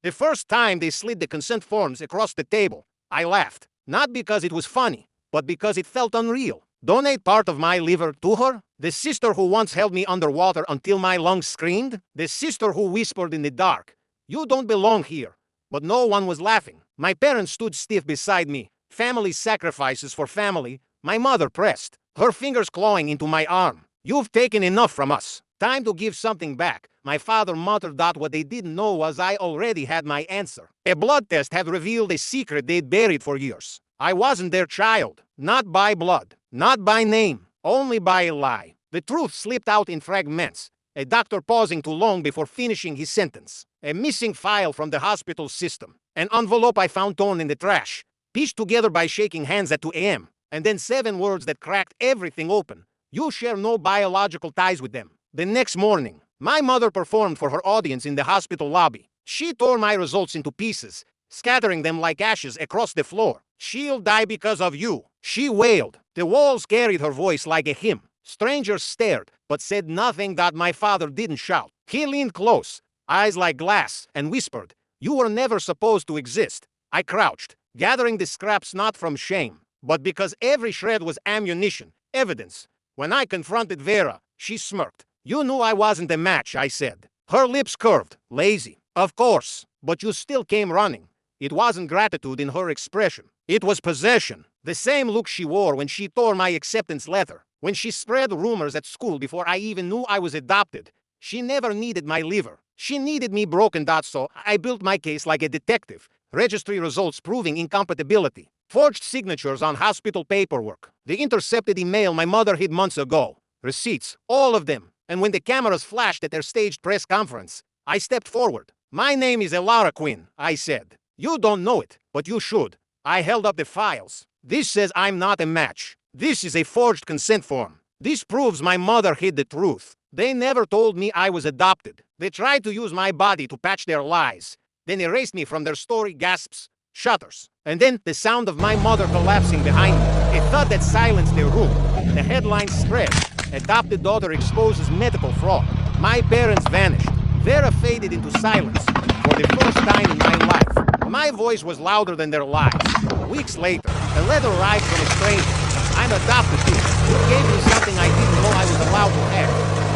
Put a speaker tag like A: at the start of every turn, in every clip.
A: The first time they slid the consent forms across the table, I laughed. Not because it was funny, but because it felt unreal. Donate part of my liver to her? The sister who once held me underwater until my lungs screamed? The sister who whispered in the dark, "You don't belong here." But no one was laughing. My parents stood stiff beside me. Family sacrifices for family. My mother pressed, her fingers clawing into my arm. "You've taken enough from us. Time to give something back." My father muttered that what they didn't know was I already had my answer. A blood test had revealed a secret they'd buried for years. I wasn't their child. Not by blood. Not by name. Only by a lie. The truth slipped out in fragments. A doctor pausing too long before finishing his sentence. A missing file from the hospital system. An envelope I found torn in the trash. Pieced together by shaking hands at 2 a.m. And then 7 words that cracked everything open. "You share no biological ties with them." The next morning, my mother performed for her audience in the hospital lobby. She tore my results into pieces, scattering them like ashes across the floor. "She'll die because of you," she wailed. The walls carried her voice like a hymn. Strangers stared, but said nothing that my father didn't shout. He leaned close, eyes like glass, and whispered, "You were never supposed to exist." I crouched, gathering the scraps not from shame, but because every shred was ammunition, evidence. When I confronted Vera, she smirked. "You knew I wasn't a match," I said. Her lips curved. "Lazy. Of course. But you still came running." It wasn't gratitude in her expression. It was possession. The same look she wore when she tore my acceptance letter. When she spread rumors at school before I even knew I was adopted. She never needed my liver. She needed me broken. So I built my case like a detective. Registry results proving incompatibility. Forged signatures on hospital paperwork. The intercepted email my mother hid months ago. Receipts. All of them. And when the cameras flashed at their staged press conference, I stepped forward. "My name is Elara Quinn," I said. "You don't know it, but you should." I held up the files. "This says I'm not a match. This is a forged consent form. This proves my mother hid the truth. They never told me I was adopted. They tried to use my body to patch their lies, then erased me from their story." Gasps, shudders, and then the sound of my mother collapsing behind me. A thud that silenced the room. The headlines spread. "Adopted daughter exposes medical fraud." My parents vanished. Vera faded into silence. For the first time in my life, my voice was louder than their lies. Weeks later, a letter arrived from a stranger. "I'm adopted too. You gave me something I didn't know I was allowed to have.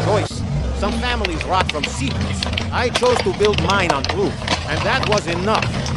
A: Choice. Some families rot from secrets. I chose to build mine on proof, and that was enough."